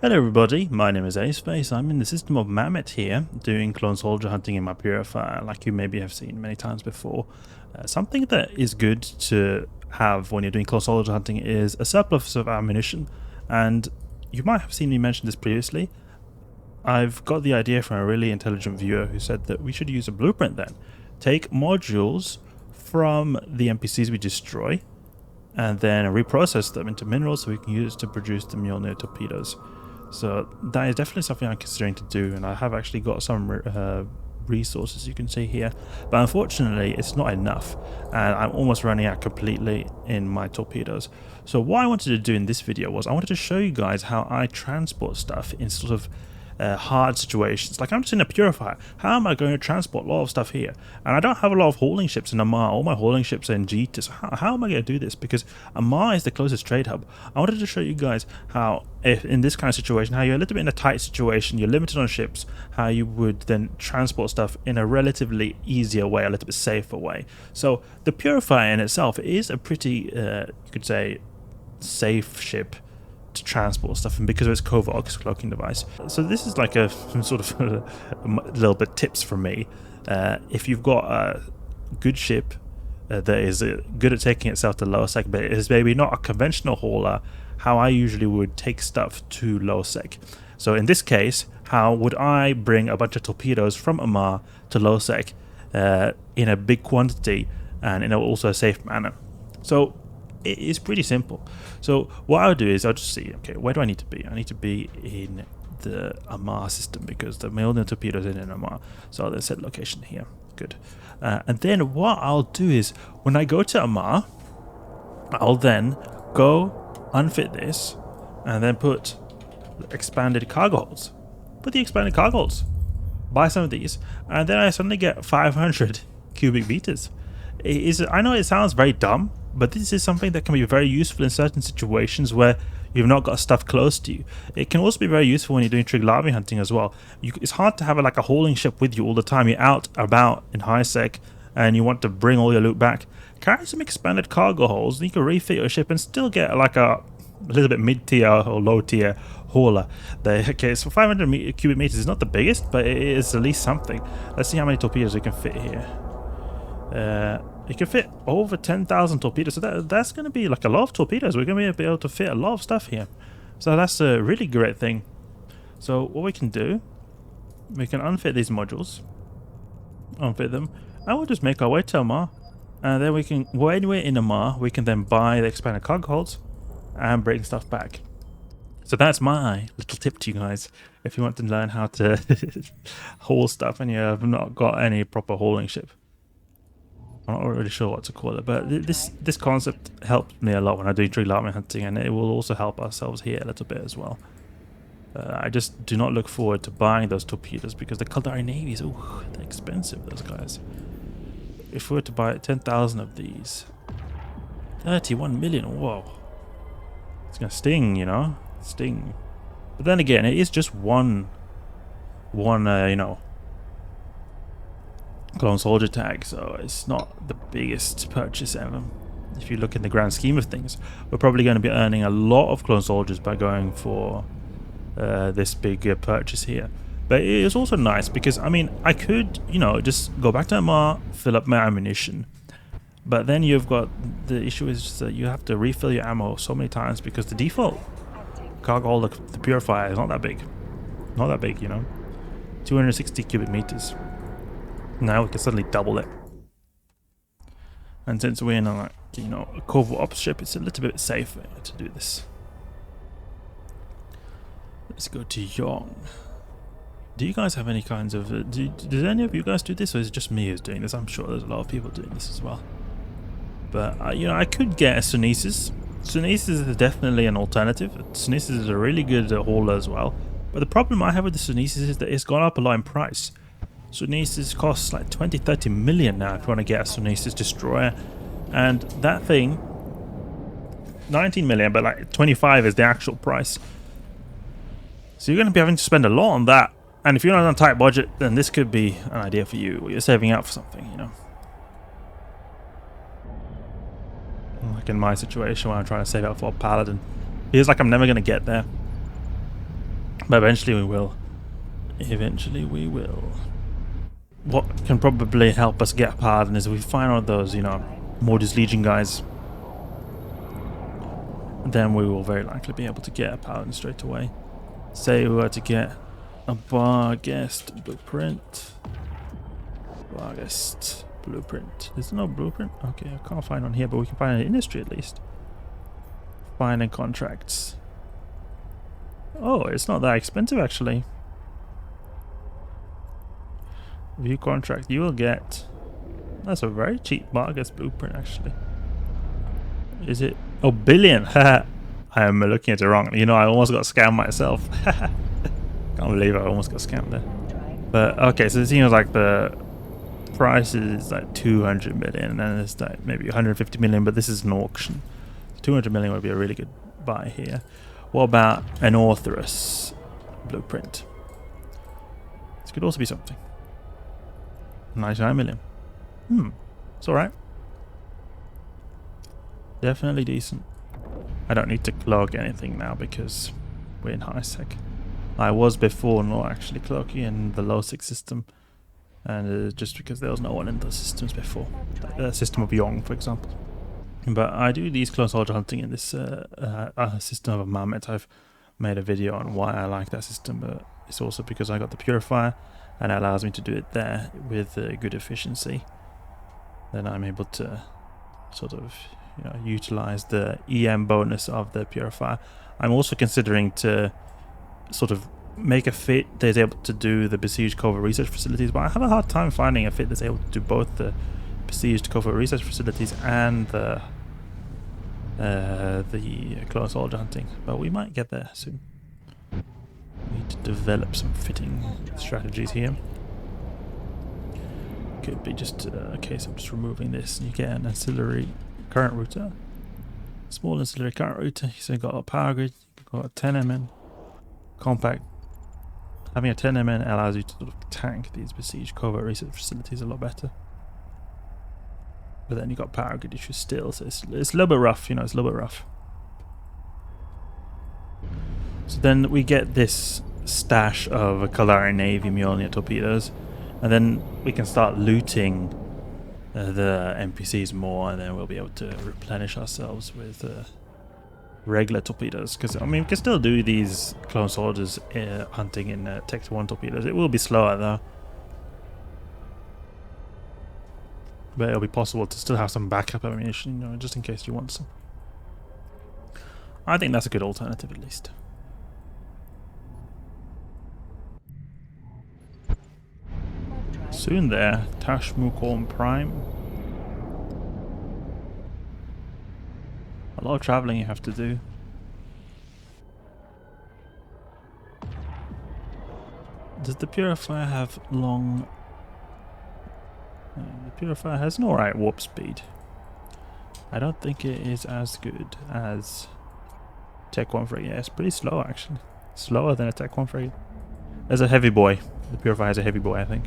Hello everybody, my name is Aceface. I'm in the system of Mammoth here, doing clone soldier hunting in my Purifier, like you maybe have seen many times before. Something that is good to have when you're doing clone soldier hunting is a surplus of ammunition, and you might have seen me mention this previously. I've got the idea from a really intelligent viewer who said that we should use a blueprint then. Take modules from the NPCs we destroy, and then reprocess them into minerals so we can use to produce the Mjolnir torpedoes. So that is definitely something I'm considering to do, and I have actually got some resources you can see here, but unfortunately it's not enough, and I'm almost running out completely in my torpedoes. So what I wanted to do in this video was I wanted to show you guys how I transport stuff in sort of hard situations. Like I'm just in a Purifier. How am I going to transport a lot of stuff here? And I don't have a lot of hauling ships in Amar. All my hauling ships are in Jita. So how am I going to do this? Because Amar is the closest trade hub. I wanted to show you guys how, if in this kind of situation, how you're a little bit in a tight situation, you're limited on ships, how you would then transport stuff in a relatively easier way, a little bit safer way. So the Purifier in itself is a pretty, you could say, safe ship to transport stuff, and because of its Covert cloaking device. So this is like a sort of a little bit tips from me. If you've got a good ship that is good at taking itself to low sec, but it is maybe not a conventional hauler, how I usually would take stuff to low sec. So in this case, how would I bring a bunch of torpedoes from Amar to low sec in a big quantity and in also a safe manner? So it is pretty simple. So what I'll do is I'll just see, okay, where do I need to be? I need to be in the Amar system because the Mjolnir torpedo is in Amar. So I'll set location here. Good. And then what I'll do is when I go to Amar, I'll then go unfit this and then put expanded cargo holds. Put the expanded cargo holds. Buy some of these, and then I suddenly get 500 cubic meters. I know it sounds very dumb, but this is something that can be very useful in certain situations where you've not got stuff close to you. It can also be very useful when you're doing Triglavi hunting as well. It's hard to have like a hauling ship with you all the time. You're out about in high sec and you want to bring all your loot back. Carry some expanded cargo holds, and you can refit your ship and still get like a little bit mid-tier or low-tier hauler. Okay, so 500 cubic meters is not the biggest, but it is at least something. Let's see how many torpedoes we can fit here. You can fit over 10,000 torpedoes, so that's going to be like a lot of torpedoes. We're going to be able to fit a lot of stuff here. So that's a really great thing. So what we can do, we can unfit these modules, unfit them, and we'll just make our way to Amar. And then we can, when we're in Amar, we can then buy the expanded cargo holds and bring stuff back. So that's my little tip to you guys. If you want to learn how to haul stuff and you have not got any proper hauling ship. I'm not really sure what to call it, but this concept helped me a lot when I do Triglavi hunting, and it will also help ourselves here a little bit as well. I just do not look forward to buying those torpedoes because the Kaldari navies, oh, they're expensive, those guys. If we were to buy 10,000 of these, 31 million, whoa. It's gonna sting, you know, sting. But then again, it is just one you know, clone soldier tag, so it's not the biggest purchase ever. If you look in the grand scheme of things, we're probably going to be earning a lot of clone soldiers by going for this big purchase here. But it is also nice because, I mean, I could, you know, just go back to Amar, fill up my ammunition, but then you've got the issue is that you have to refill your ammo so many times because the default cargo hold, the Purifier, is not that big. Not that big, you know. 260 cubic meters. Now we can suddenly double it. And since we're in a, like, you know, a Covert ops ship, it's a little bit safer to do this. Let's go to Yong. Do you guys have any kinds of... does any of you guys do this, or is it just me who's doing this? I'm sure there's a lot of people doing this as well. But, you know, I could get a Sunesis. Sunesis is definitely an alternative. Sunesis is a really good hauler as well. But the problem I have with the Sunesis is that it's gone up a lot in price. Sunesis costs like 20-30 million now if you want to get a Sunesis destroyer, and that thing 19 million, but like 25 is the actual price. So you're going to be having to spend a lot on that, and if you're not on a tight budget, then this could be an idea for you. You're saving up for something, you know. Like in my situation where I'm trying to save up for a paladin, feels like I'm never going to get there. But eventually we will. Eventually we will. What can probably help us get a paladin is if we find one of those, you know, Mortis Legion guys. Then we will very likely be able to get a paladin straight away. Say we were to get a Barghest blueprint. Barghest blueprint. Is there no blueprint? Okay, I can't find one here, but we can find an industry at least. Finding contracts. Oh, it's not that expensive actually. View contract. You will get. That's a very cheap Barghest blueprint actually. Is it? Oh, billion. I am looking at it wrong. You know, I almost got scammed myself. Can't believe I almost got scammed there. But okay, so it seems like the price is like 200 million, and then it's like maybe 150 million. But this is an auction. 200 million would be a really good buy here. What about an Orthrus blueprint? This could also be something. 99 million. It's alright. Definitely decent. I don't need to cloak anything now because we're in high sec. I was before not actually cloaking in the low sec system, and just because there was no one in those systems before, like the system of Yong, for example. But I do these clone soldier hunting in this system of a Mammoth. I've made a video on why I like that system, but it's also because I got the Purifier, and it allows me to do it there with good efficiency. Then I'm able to sort of, you know, utilize the EM bonus of the Purifier. I'm also considering to sort of make a fit that's able to do the besieged covert research facilities, but I have a hard time finding a fit that's able to do both the besieged covert research facilities and the clone soldier hunting. But we might get there soon. We need to develop some fitting strategies here. Could be just a case of just removing this, and you get an ancillary current router. Small ancillary current router. So you've got a power grid, you've got a 10 MN compact. Having a 10 MN allows you to sort of tank these besieged covert research facilities a lot better. But then you've got power grid issues still, so it's a little bit rough, you know, it's a little bit rough. So then we get this stash of Kalari Navy Mjolnir torpedoes, and then we can start looting the NPCs more, and then we'll be able to replenish ourselves with regular torpedoes. Because I mean, we can still do these clone soldiers hunting in Tech 1 torpedoes. It will be slower though, but it'll be possible to still have some backup ammunition, you know, just in case you want some. I think that's a good alternative at least. Soon there, Tashmukorn Prime. A lot of travelling you have to do. Does the Purifier have long... the Purifier has an alright warp speed. I don't think it is as good as Tech 1 frigate. Yeah, it's pretty slow actually. Slower than a Tech 1 frigate. As a heavy boy. The Purifier is a heavy boy, I think.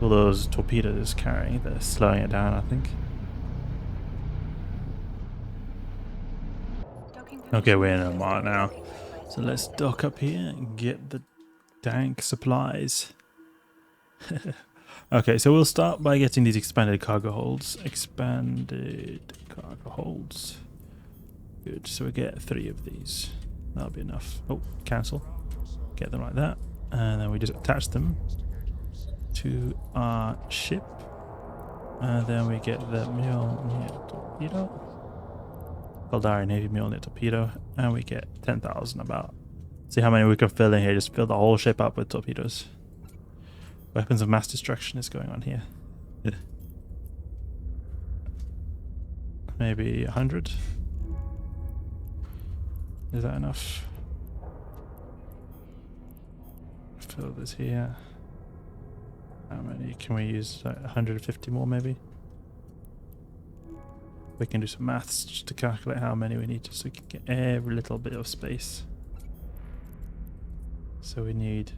All those torpedoes carrying, they're slowing it down, I think. Okay, we're in Oman now. So let's dock up here and get the dank supplies. Okay, so we'll start by getting these expanded cargo holds. Expanded cargo holds. Good, so we get 3 of these. That'll be enough. Oh, cancel. Get them like that. And then we just attach them to our ship, and then we get the Mjolnir torpedo, Caldari Navy Mjolnir torpedo, and we get 10,000 about. See how many we can fill in here, just fill the whole ship up with torpedoes. Weapons of mass destruction is going on here. Maybe 100? Is that enough? Fill this here. How many can we use? 150 more maybe? We can do some maths just to calculate how many we need, just so we can get every little bit of space. So we need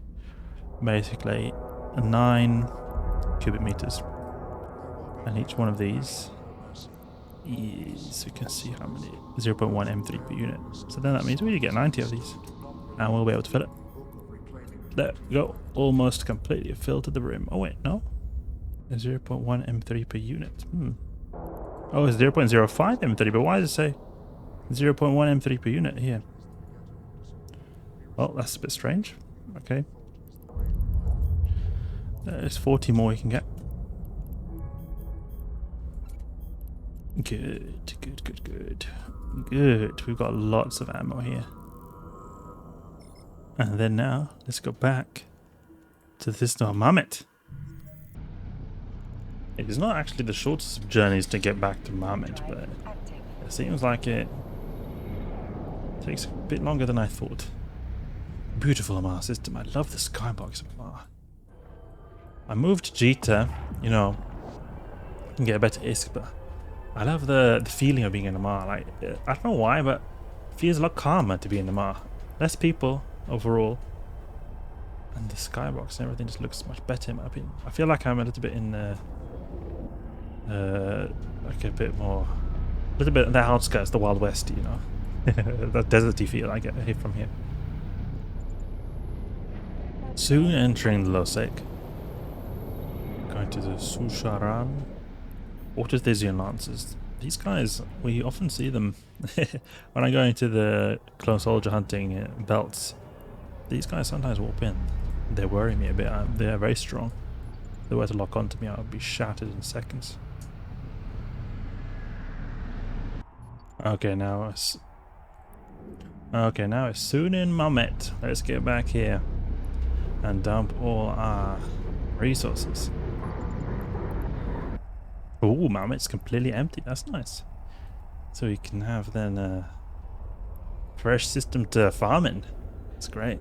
basically 9 cubic meters, and each one of these is, you can see how many, 0.1 M3 per unit. So then that means we need to get 90 of these. And we'll be able to fill it. There we go. Almost completely filled to the rim. Oh wait, no. 0.1 M3 per unit. Oh, it's 0.05 M3, but why does it say 0.1 M3 per unit here? Well, that's a bit strange. Okay. There's 40 more we can get. Good, good, good, good. Good. We've got lots of ammo here. And then now, let's go back to this Marmot. It is not actually the shortest of journeys to get back to Marmot, but it seems like it takes a bit longer than I thought. Beautiful Amar system. I love the skybox Amar. I moved to Jita, you know, and get a better ISK, but I love the feeling of being in Amar. Like, I don't know why, but it feels a lot calmer to be in Amar. Less people overall. And the skybox and everything just looks much better in my opinion. I feel like I'm a little bit in like a little bit the outskirts, the Wild West, you know. That deserty feel I get from here. Soon entering Losek. Going to the Susharan. Autothesian Lancers. These guys, we often see them when I go into the clone soldier hunting belts. These guys sometimes warp in. They worry me a bit. They're very strong. If they were to lock onto me, I would be shattered in seconds. Okay, now it's soon in Marmot. Let's get back here and dump all our resources. Oh, Marmot's completely empty. That's nice. So we can have then a fresh system to farm in. That's great.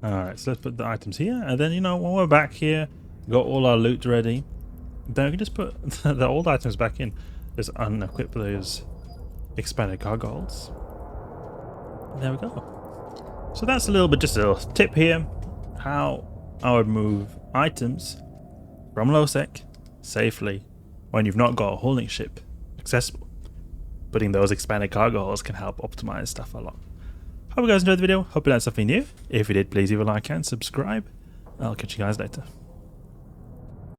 Alright, so let's put the items here, and then, you know, when we're back here, got all our loot ready, then we can just put the old items back in. Just unequip those expanded cargo holds. There we go. So that's a little bit, just a little tip here, how I would move items from Losek safely when you've not got a hauling ship accessible. Putting those expanded cargo holds can help optimize stuff a lot. Hope you guys enjoyed the video. Hope you learned something new. If you did, please leave a like and subscribe. I'll catch you guys later.